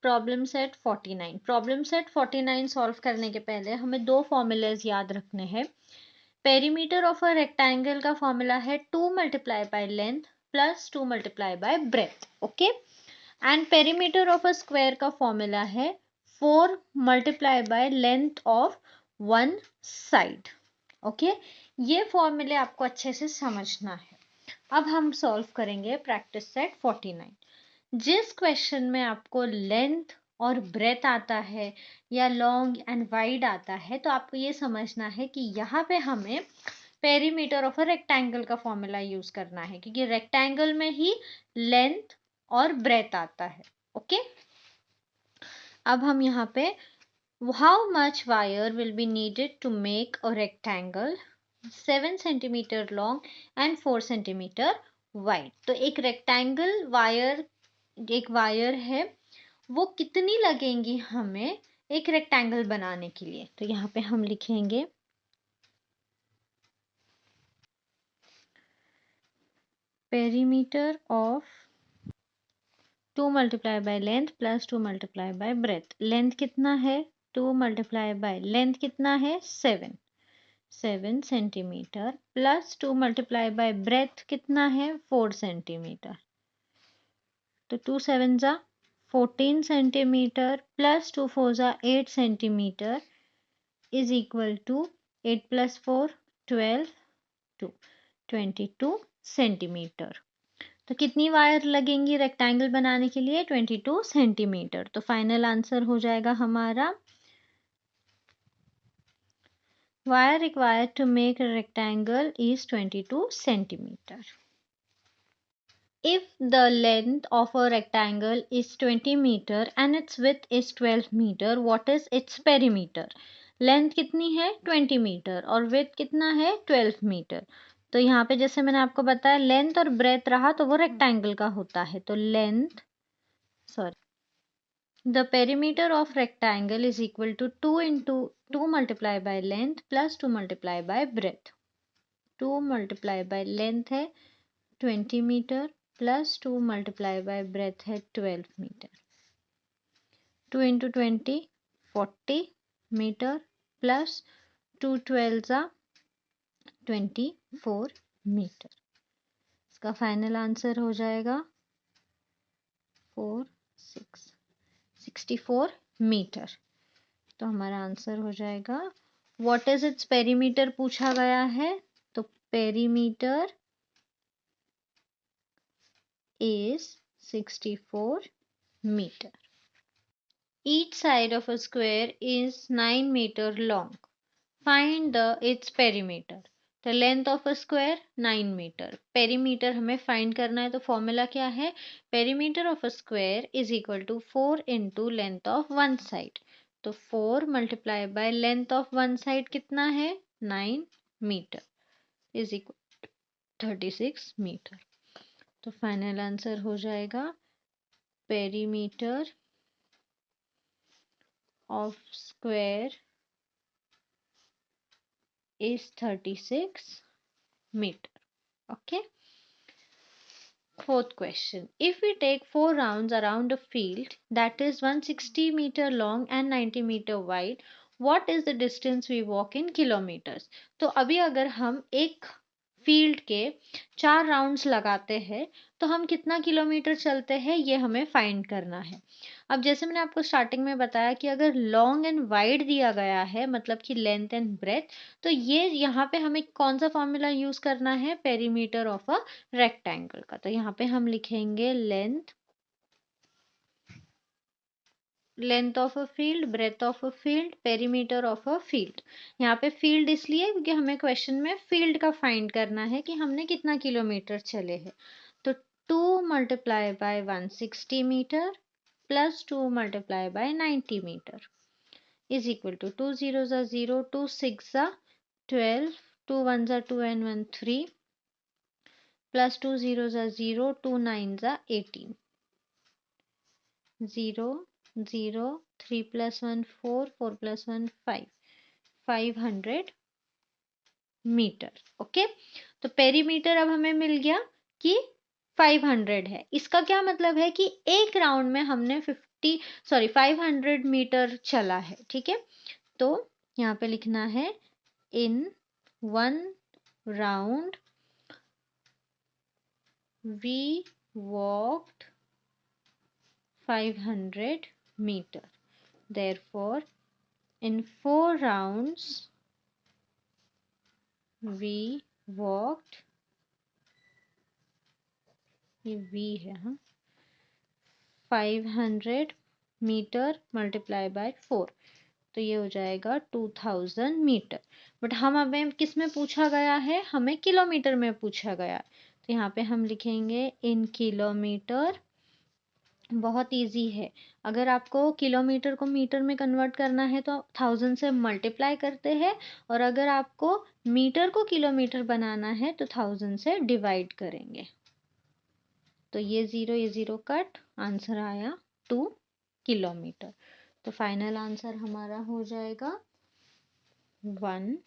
Problem set 49। Problem set 49 solve करने के पहले हमें दो फॉर्मूलाज याद रखने हैं। पेरीमीटर ऑफ अ रेक्टेंगल का फॉर्मूला है 2 multiply by length plus 2 multiply by breath, okay. And perimeter of a square का फॉर्मूला है 4 multiply by length of one side, okay. ये फॉर्मूले आपको अच्छे से समझना है। अब हम सॉल्व करेंगे प्रैक्टिस सेट 49। जिस क्वेश्चन में आपको लेंथ और ब्रेथ आता है या लॉन्ग एंड वाइड आता है, तो आपको ये समझना है कि यहाँ पे हमें पेरीमीटर ऑफ अ रेक्टेंगल का फॉर्मूला यूज करना है, क्योंकि रेक्टेंगल में ही लेंथ और ब्रेथ आता है, ओके। अब हम यहाँ पे how much wire will be needed to make a rectangle 7 centimetre long and 4 centimetre wide. तो एक रेक्टेंगल वायर, एक वायर है, वो कितनी लगेंगी हमें एक रेक्टेंगल बनाने के लिए। तो यहाँ पे हम लिखेंगे perimeter of 2 multiply by length plus 2 multiply by breath. Length कितना है 2 मल्टीप्लाई बाय लेंथ कितना है 7 centimetre plus 2 multiply by breath कितना है 4 सेंटीमीटर। तो 2 7 जा 14 सेंटीमीटर प्लस 2 4 जा 8 centimetre is equal to 8 plus 4 12 2 22 centimetre. तो कितनी वायर लगेंगी रेक्टेंगल बनाने के लिए 22 सेंटीमीटर। तो फाइनल आंसर हो जाएगा हमारा wire required to make a rectangle is 22 centimeter. If the length of a rectangle is 20 meter and its width is 12 meter, what is its perimeter? Length कितनी है 20 मीटर और विड्थ कितना है 12 metre. तो यहाँ पे जैसे मैंने आपको बताया लेंथ और ब्रेथ रहा तो वो रेक्टेंगल का होता है। तो length the perimeter of rectangle is equal to 2 into 2 multiply by length plus 2 multiply by breadth। 2 multiply by length है 20 metre plus 2 multiply by breadth है 12 मीटर। 2 इंटू 20 40 मीटर प्लस 2 12 जा 24 मीटर। इसका फाइनल आंसर हो जाएगा 64 metre. तो हमारा answer हो जाएगा व्हाट इज इट्स पेरीमीटर पूछा गया है। तो perimeter is 64 meter. Each side of a square is 9 meter long. Find its perimeter. The length of a square 9 meter. Perimeter हमें find करना है, तो फॉर्मूला क्या है perimeter of a square is equal to 4 into length of one side. तो 4 multiply by length of one side कितना है 9 meter is equal to 36 meter. तो फाइनल आंसर हो जाएगा perimeter of square is 36 metre, okay. Fourth question. If we take 4 rounds around a field that is 160 meter long and 90 meter wide, what is the distance we walk in kilometers? तो अभी अगर हम एक field के 4 rounds लगाते हैं तो हम कितना किलोमीटर चलते हैं ये हमें फाइंड करना है। अब जैसे मैंने आपको स्टार्टिंग में बताया कि अगर लॉन्ग एंड वाइड दिया गया है मतलब कि लेंथ एंड ब्रेथ, तो ये यहाँ पे हमें कौन सा फॉर्मूला यूज करना है पेरीमीटर ऑफ अ रेक्टेंगल का। तो यहाँ पे हम लिखेंगे length of a field, breadth of a field, perimeter of a field. यहाँ पे फील्ड इसलिए क्योंकि हमें क्वेश्चन में फील्ड का फाइंड करना है कि हमने कितना किलोमीटर चले हैं। तो 2 multiply by 160 metre plus 2 multiply by 90 metre is equal to 2 0 जा 0, 2 6 जा 12, 2 1 जा 2 and 1 3 प्लस 2 0 जा 0, 2 9 जा 18, 0 0 3 plus 1 4, 4 plus 1 5, 500 मीटर, ओके। तो पेरीमीटर अब हमें मिल गया कि 500 है। इसका क्या मतलब है कि एक राउंड में हमने 500 मीटर चला है, ठीक है। तो यहाँ पे लिखना है in 1 round we walked 500 meter. Therefore, in 4 rounds, we walked, ये V है, हाँ, 500 मीटर मल्टीप्लाई बाय 4, तो ये हो जाएगा 2000 मीटर। बट हम हमें किस में पूछा गया है, हमें किलोमीटर में पूछा गया है। तो यहाँ पे हम लिखेंगे इन किलोमीटर। बहुत इजी है, अगर आपको किलोमीटर को मीटर में कन्वर्ट करना है तो 1000 से मल्टीप्लाई करते हैं, और अगर आपको मीटर को किलोमीटर बनाना है तो 1000 से डिवाइड करेंगे। तो ये ज़ीरो कट, आंसर आया 2 किलोमीटर। तो फाइनल आंसर हमारा हो जाएगा 1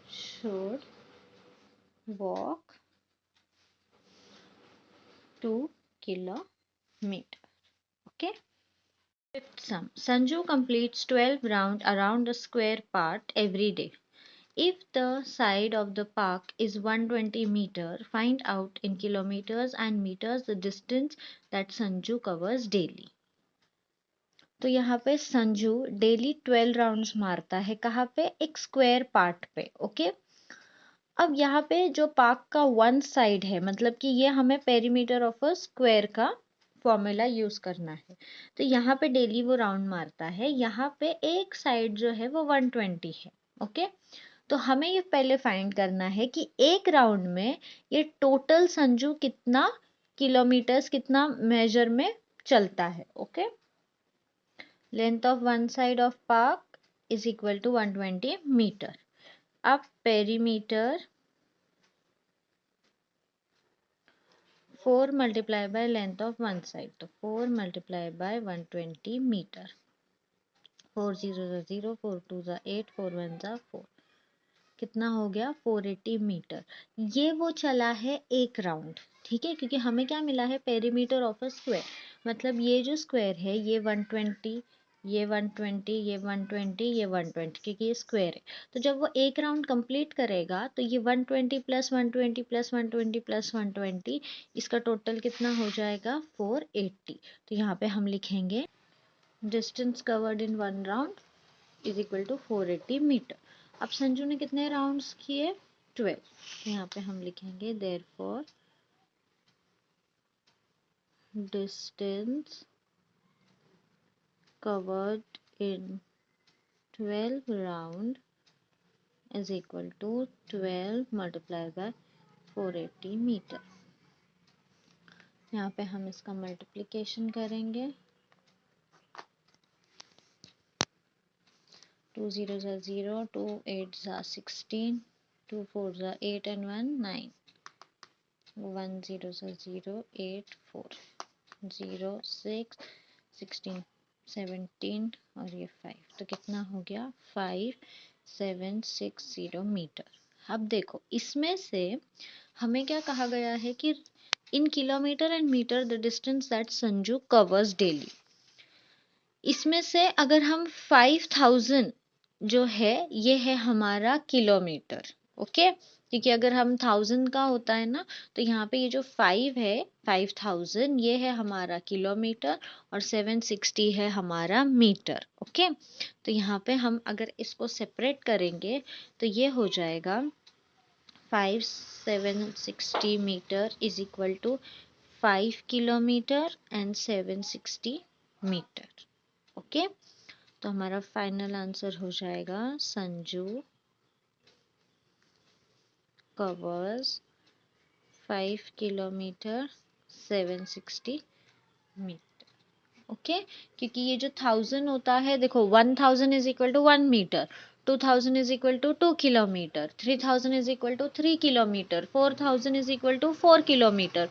should walk 2 kilometer. Okay. Fifth sum. Sanju completes 12 rounds around the square part every day. If the side of the park is 120 meter, find out in kilometers and meters the distance that Sanju covers daily. तो यहाँ पे Sanju daily 12 rounds मारता है, कहाँ पे, एक square part पे, okay. अब यहाँ पे जो पार्क का वन साइड है, मतलब कि ये हमें पेरीमीटर ऑफ अ स्क्वायर का फॉर्मूला यूज करना है। तो यहाँ पे डेली वो राउंड मारता है, यहाँ पे एक साइड जो है वो 120 है, ओके। तो हमें ये पहले फाइंड करना है कि एक राउंड में ये टोटल संजू कितना किलोमीटर्स, कितना मेजर में चलता है, okay. Length of one side of park is equal to 120 meter. अब perimeter 4 multiply by length of one side, तो 4 मल्टीप्लाई बाय 120 मीटर। 4 0 0, 4 2 8, 4 1 4, कितना हो गया 480 मीटर। ये वो चला है एक राउंड, ठीक है, क्योंकि हमें क्या मिला है, पेरीमीटर ऑफ अ स्क्वायर, मतलब ये जो स्क्वायर है ये 120, ये 120, ये 120, ये 120, क्योंकि ये स्क्वायर है। तो जब वो एक राउंड कंप्लीट करेगा तो ये 120 प्लस 120 प्लस 120 प्लस 120, इसका टोटल कितना हो जाएगा 480। तो यहाँ पे हम लिखेंगे distance covered in 1 round is equal to 480 metre. अब संजू ने कितने राउंड्स किए, 12। तो यहाँ पे हम लिखेंगे therefore distance covered in 12 round is equal to 12 multiply by 480 metre. यहाँ पे हम इसका मल्टीप्लिकेशन करेंगे, 2 0 0, 2 8 16, 2 4 8 and 1 9, 1 0 0 8 4 0 6 16 17 और ये 5, तो कितना हो गया 5760 मीटर। अब देखो इसमें से हमें क्या कहा गया है कि in kilometre and metre the distance that Sanju covers daily. इसमें से अगर हम 5000 जो है ये है हमारा किलोमीटर, ओके, क्योंकि अगर हम 1000 का होता है ना, तो यहाँ पे ये जो 5 है 5000 ये है हमारा किलोमीटर, और 760 है हमारा मीटर, ओके। तो यहाँ पे हम अगर इसको सेपरेट करेंगे तो ये हो जाएगा 5760 metre is equal to 5 kilometre and 760 metre, okay. तो हमारा फाइनल आंसर हो जाएगा Sanju covers 5 kilometre 760 metre, okay. क्योंकि ये जो 1000 होता है, देखो 1000 is equal to 1 metre, 2000 is equal to 2 kilometre, 3000 is equal to 3 kilometre, 4000 is equal to 4 kilometre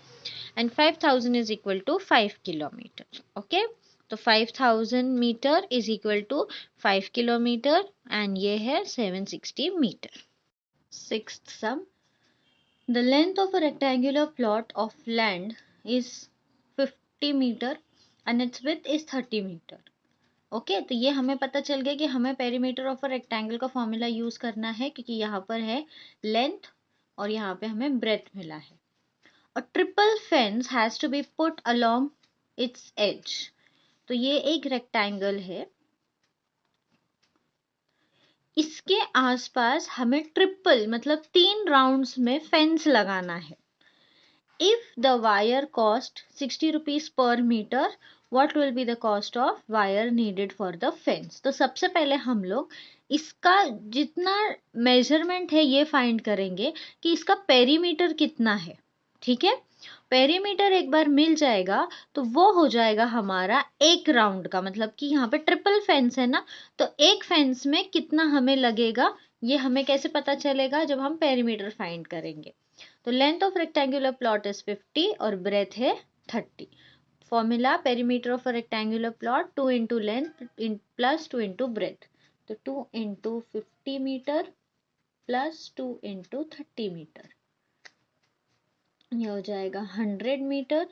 and 5000 is equal to 5 kilometre, okay. तो 5000 metre is equal to 5 kilometre and ये है 760 metre. Sixth sum, the length of a rectangular plot of land is 50 meter and its width is 30 metre. Okay, तो ये हमें पता चल गया कि हमें पेरीमीटर ऑफ अ रेक्टेंगल का फॉर्मूला यूज करना है, क्योंकि यहाँ पर है लेंथ और यहाँ पे हमें ब्रेथ मिला है। A triple fence has to be put along its edge. तो ये एक रेक्टेंगल है, इसके आसपास हमें ट्रिपल मतलब 3 राउंड्स में फेंस लगाना है। If the wire cost 60 rupees per meter, what will be the cost of wire needed for the fence? तो सबसे पहले हम लोग इसका जितना मेजरमेंट है ये फाइंड करेंगे कि इसका पेरीमीटर कितना है। ठीक है, पेरीमीटर एक बार मिल जाएगा तो वो हो जाएगा हमारा एक राउंड का, मतलब कि यहाँ पे ट्रिपल फेंस है ना, तो एक फेंस में कितना हमें लगेगा ये हमें कैसे पता चलेगा, जब हम पेरीमीटर फाइंड करेंगे। तो length of rectangular plot is 50 और ब्रेथ है 30। Formula perimeter of a rectangular plot 2 into length plus 2 into breadth. तो 2 into 50 metre plus 2 into 30 metre, ये हो जाएगा 100 metre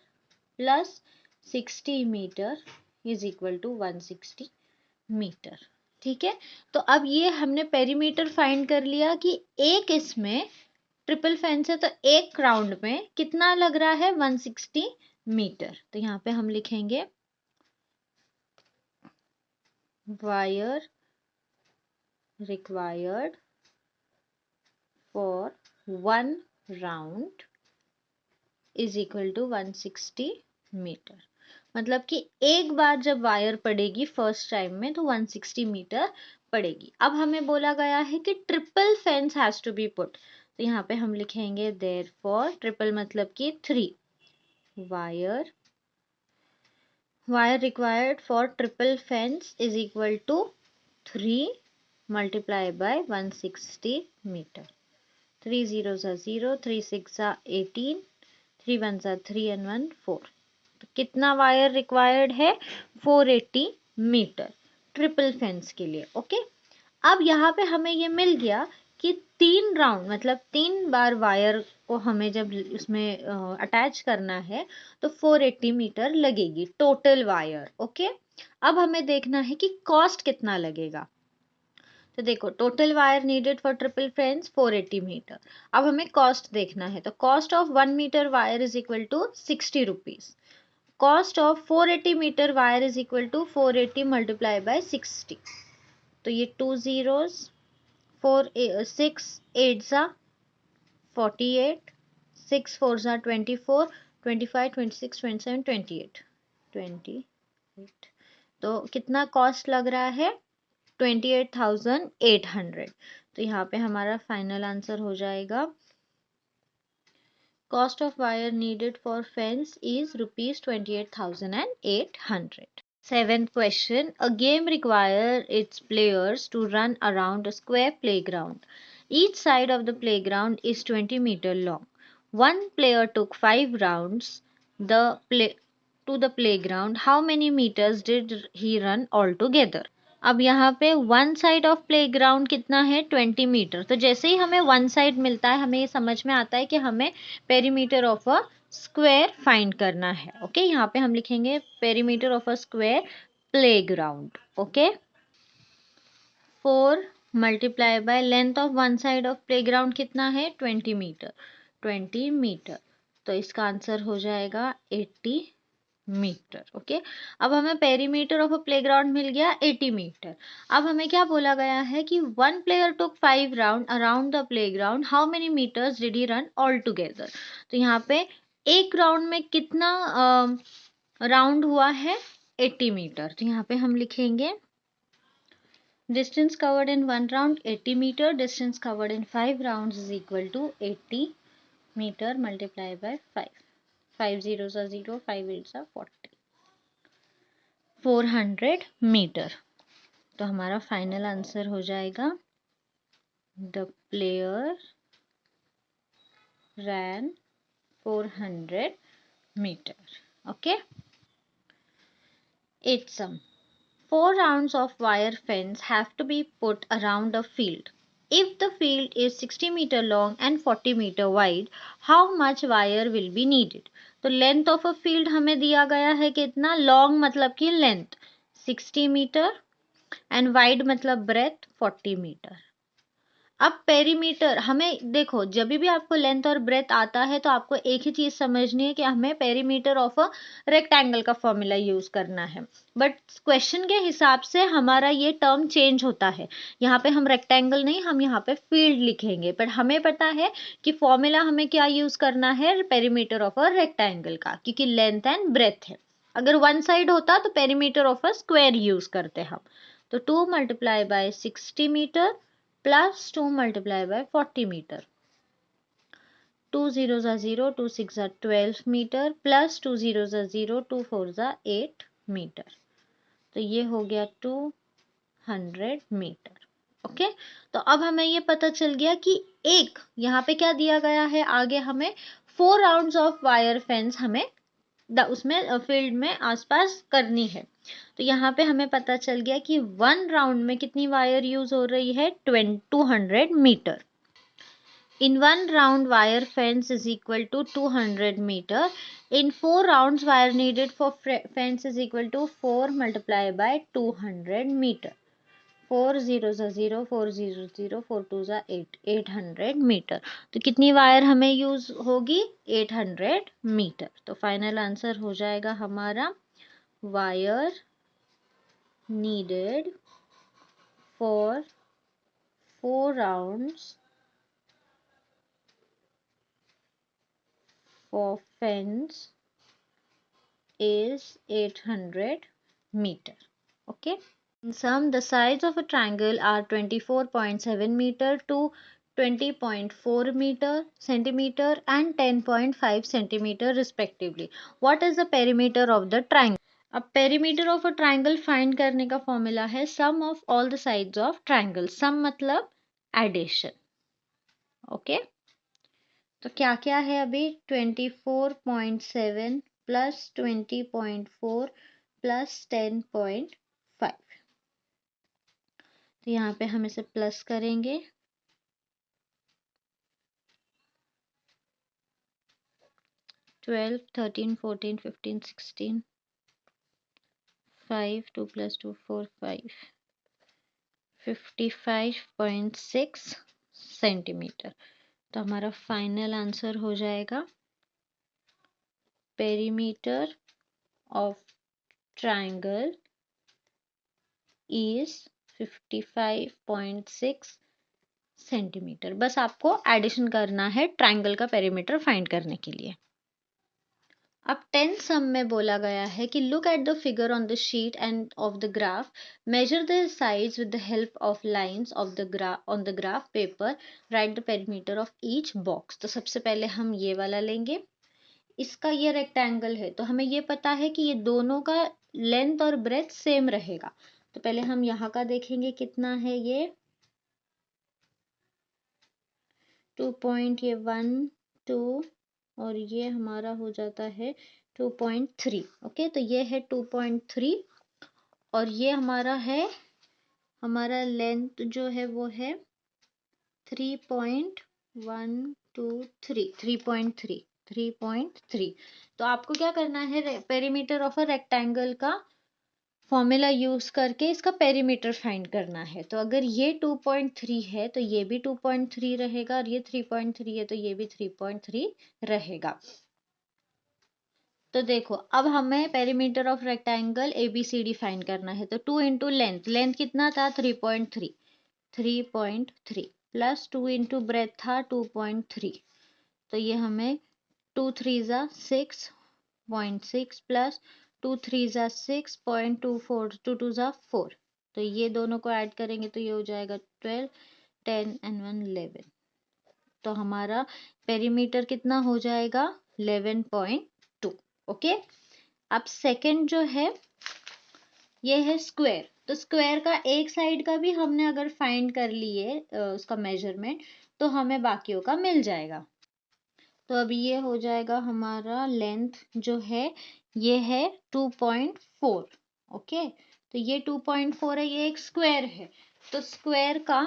plus 60 metre is equal to 160 metre. ठीक है, तो अब ये हमने पेरीमीटर फाइंड कर लिया कि एक इसमें ट्रिपल फेंस है तो एक राउंड में कितना लग रहा है 160 मीटर। तो यहाँ पे हम लिखेंगे wire required for 1 round is equal to 160 metre. मतलब कि एक बार जब वायर पड़ेगी फर्स्ट टाइम में तो 160 मीटर पड़ेगी। अब हमें बोला गया है कि triple fence has to be put, तो यहाँ पे हम लिखेंगे देयरफॉर ट्रिपल मतलब कि 3 wire required for triple fence is equal to 3 multiply by 160 metre. 3 0 0, 3 6 18, 3 1 3 and 1 4। तो कितना वायर रिक्वायर्ड है 480 मीटर ट्रिपल फेंस के लिए। ओके, अब यहाँ पे हमें ये मिल गया कि 3 राउंड मतलब 3 बार वायर को हमें जब उसमें अटैच करना है तो 480 मीटर लगेगी टोटल वायर। ओके, अब हमें देखना है कि कॉस्ट कितना लगेगा। तो देखो total wire needed for triple fence 480 metre. अब हमें कॉस्ट देखना है, तो cost of 1 metre wire is equal to 60 rupees. Cost of 480 metre wire is equal to 480 multiply by 60। तो ये 2 zeros, 4 6 8 48, 6 4 24, 25 26 27 28 28। तो कितना कॉस्ट लग रहा है 28,800। तो यहाँ पे हमारा फाइनल आंसर हो जाएगा cost of wire needed for fence is rupees 28,800। Seventh question. A game requires its players to run around a square playground. Each side of the playground is 20 meters long. One player took 5 rounds to the playground. How many meters did he run altogether? अब यहाँ पे one side of play ground कितना है 20 metre. तो जैसे ही हमें one side मिलता है हमें ये समझ में आता है कि हमें perimeter of a square find करना है। ओके, यहाँ पे हम लिखेंगे perimeter of a square play ground. Okay, 4 multiply by length of one side of play ground कितना है 20 मीटर। 20 मीटर, तो इसका आंसर हो जाएगा 80 मीटर। ओके, अब हमें पेरीमीटर ऑफ अ प्लेग्राउंड मिल गया 80 मीटर। अब हमें क्या बोला गया है कि 1 player took 5 round around the playground, how many metres did he run altogether. तो यहाँ पे एक राउंड में कितना राउंड हुआ है 80 मीटर। तो यहाँ पे हम लिखेंगे distance covered in 1 round 80 metre, distance covered in 5 rounds is equal to 80 metre multiply by 5। 5 0 0, 5 8 40, 400 metre. तो हमारा फाइनल आंसर हो जाएगा the player ran 400 metre. Okay, 8 sum. 4 rounds of wire fence have to be put around a field. If the field is 60 meter long and 40 meter wide, how much wire will be needed? तो length of a field हमें दिया गया है कितना, long मतलब कि length 60 metre and wide मतलब breath 40 metre. अब पेरीमीटर हमें देखो, जब भी आपको लेंथ और ब्रेथ आता है तो आपको एक ही चीज समझनी है कि हमें पेरीमीटर ऑफ अ रेक्टेंगल का फॉर्मूला यूज करना है। बट क्वेश्चन के हिसाब से हमारा ये टर्म चेंज होता है, यहाँ पे हम रेक्टेंगल नहीं, हम यहाँ पे फील्ड लिखेंगे, पर हमें पता है कि फॉर्मूला हमें क्या यूज करना है, पेरीमीटर ऑफ अ रेक्टेंगल का, क्योंकि लेंथ एंड ब्रेथ है। अगर वन साइड होता तो perimeter of a square use करते हम। तो 2 multiply by 60 metre plus 2 multiply by 40 meter. 2 zeros are 0, 2 6 are 12 meter plus 2 zeros are 0, 2 4 are 8 meter. तो ये हो गया 200 मीटर। ओके, तो अब हमें ये पता चल गया कि एक यहाँ पे क्या दिया गया है, आगे हमें 4 राउंड्स ऑफ वायर फेंस हमें उसमें फील्ड में आसपास करनी है। तो यहाँ पे हमें पता चल गया कि 1 राउंड में कितनी वायर यूज हो रही है, 200 metre. In 1 round, wire fence is equal to 200 meter. In 4 rounds, wire needed for fence is equal to 4 multiplied by 200 meter. 4 zeros are 0, 4 zeros 0, 4 twos are 8, 800 metre. तो कितनी वायर हमें use होगी, 800 metre. तो final answer हो जाएगा हमारा, wire needed for 4 rounds for fence is 800 meter. Okay. In sum, the sides of a triangle are 24.7 meter to 20.4 meter centimeter and 10.5 centimeter respectively. What is the perimeter of the triangle? अब perimeter of a triangle find करने का formula है sum of all the sides of triangle. sum मतलब addition. Okay. तो क्या क्या है अभी, 24.7 प्लस 20.4 प्लस 10.5। तो यहाँ पे हम इसे प्लस करेंगे, 12, 13, 14, 15, 16, 5, 2 plus 2, 4, 5, 55.6 सेंटीमीटर। तो हमारा फाइनल आंसर हो जाएगा, perimeter of triangle is 55.6 centimetre. बस आपको एडिशन करना है ट्राइंगल का पेरीमीटर फाइंड करने के लिए। अब 10th सम में बोला गया है कि look at the figure on the sheet end of the graph, measure the sides with the help of lines of the graph on the graph paper, right the perimeter of each box. तो सबसे पहले हम ये वाला लेंगे, इसका ये rectangle है, तो हमें ये पता है कि ये दोनों का लेंथ और ब्रेथ सेम रहेगा। तो पहले हम यहाँ का देखेंगे कितना है, ये 2.12 और ये हमारा हो जाता है 2.3। ओके, तो ये है 2.3 और ये हमारा है, हमारा लेंथ जो है वो है 3.123, 3.3। तो आपको क्या करना है, पेरीमीटर ऑफ अ रेक्टेंगल का फॉर्मूला यूज करके इसका पेरीमीटर फाइंड करना है। तो अगर ये 2.3 है तो ये भी 2.3 रहेगा, और ये 3.3 है तो ये भी 3.3 रहेगा। तो देखो, अब हमें perimeter of rectangle ABCD find करना है। तो 2 इंटू लेंथ, लेंथ कितना था 3.3, 3.3 प्लस 2 इंटू ब्रेथ था 2.3, तो ये हमें 2 3 जा 6.6 प्लस 2 3 जा 6.24, 2 2 जा 4, तो ये दोनों को ऐड करेंगे तो ये हो जाएगा 12, 10 एंड 1 11। तो हमारा पेरीमीटर कितना हो जाएगा, 11.2। ओके, अब सेकंड जो है ये है स्क्वायर। तो स्क्वायर का एक साइड का भी हमने अगर फाइंड कर लिए उसका मेजरमेंट, तो हमें बाकियों का मिल जाएगा। तो अब ये हो जाएगा हमारा लेंथ जो है ये है 2.4। ओके, तो ये 2.4 है, ये एक स्क्वायर है। तो स्क्वायर का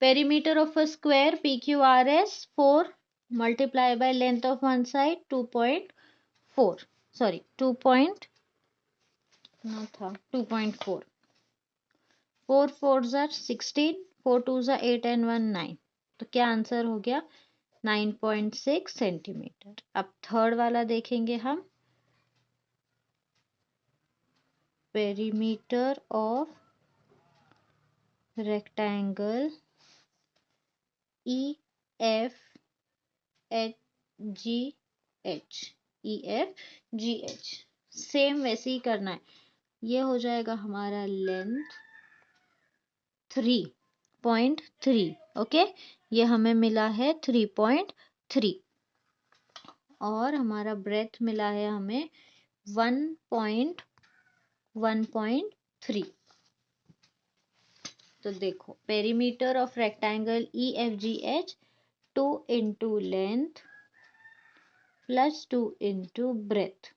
perimeter of a square PQRS 4 multiply by length of one side 2.4 4 sorry 2 point ना था 2.4 4 4s are 16 4 2s are 8 and 1 9 तो क्या आंसर हो गया 9.6 सेंटीमीटर। अब थर्ड वाला देखेंगे हम perimeter of rectangle EFGH same वैसे ही करना है। ये हो जाएगा हमारा लेंथ 3.3 ओके, ये हमें मिला है 3.3 और हमारा ब्रेथ मिला है हमें 1.3। तो देखो perimeter of rectangle EFGH 2 into length plus 2 into breadth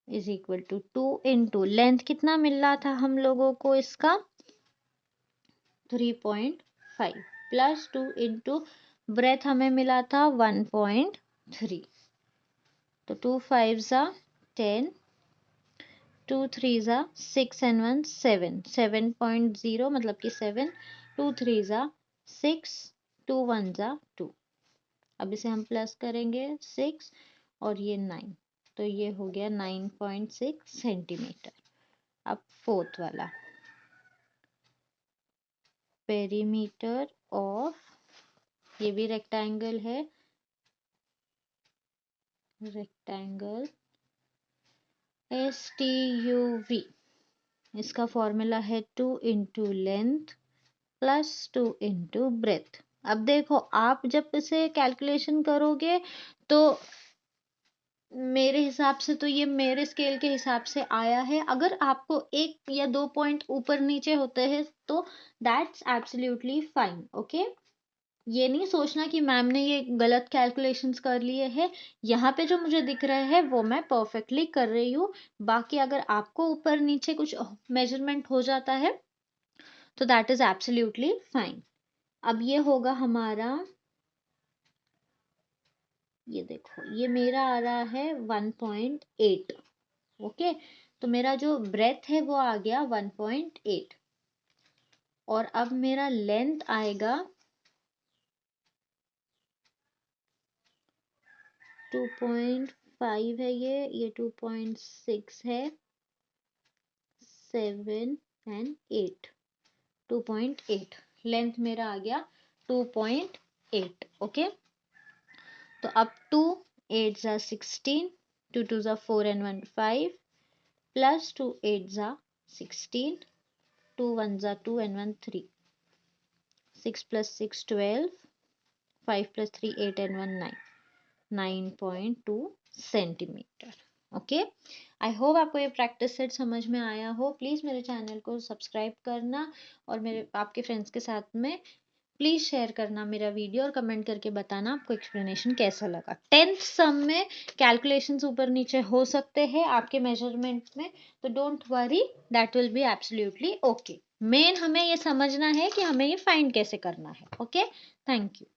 is equal to 2 into length कितना मिल रहा था हम लोगों को इसका 3.5 प्लस 2 इंटू ब्रेथ हमें मिला था 1.3। तो 2 5s are 10 2 3s are 6 and 1 7 7.0 मतलब कि 7 2 3s are 6 2 1s are 2। अब इसे हम प्लस करेंगे 6 और ये 9 तो ये हो गया 9.6 सेंटीमीटर। अब फोर्थ वाला पेरीमीटर ऑफ, ये भी रेक्टेंगल है, रेक्टेंगल STUV, इसका फॉर्मूला है 2 into length plus 2 into breath. अब देखो आप जब इसे कैलकुलेशन करोगे तो मेरे हिसाब से तो ये मेरे स्केल के हिसाब से आया है। अगर आपको 1 या 2 पॉइंट ऊपर नीचे होते हैं तो दैट्स एब्सोल्युटली फाइन ओके। ये नहीं सोचना कि मैम ने ये गलत कैलकुलेशंस कर लिए हैं। यहाँ पे जो मुझे दिख रहा है वो मैं परफेक्टली कर रही हूँ। बाकी अगर आपको ऊपर नीचे कुछ मेजरमेंट हो जाता है तो दैट इज एब्सोल्युटली फाइन। अब ये होगा हमारा, ये देखो ये मेरा आ रहा है 1.8 ओके। तो मेरा जो ब्रेथ है वो आ गया 1.8 और अब मेरा लेंथ आएगा 2.5 है, ये 2.6 है, 7 एंड 8 2.8 लेंथ मेरा आ गया 2.8 ओके। तो अब 2 8s are 16 2 2s are 4 and 1 5 plus 2 8s are 16 2 1s are 2 and 1 3 6 plus 6 12 5 plus 3 8 and 1 9 9.2 centimetre okay. I hope आपको ये प्रैक्टिस सेट समझ में आया हो। प्लीज़ मेरे चैनल को सब्सक्राइब करना और मेरे आपके फ्रेंड्स के साथ में प्लीज़ शेयर करना मेरा वीडियो और कमेंट करके बताना आपको एक्सप्लेनेशन कैसा लगा। 10th सम में कैलकुलेशंस ऊपर नीचे हो सकते हैं आपके मेजरमेंट में, तो don't worry, that will be absolutely okay. Main हमें ये समझना है कि हमें ये फाइंड कैसे करना है ओके। Thank you.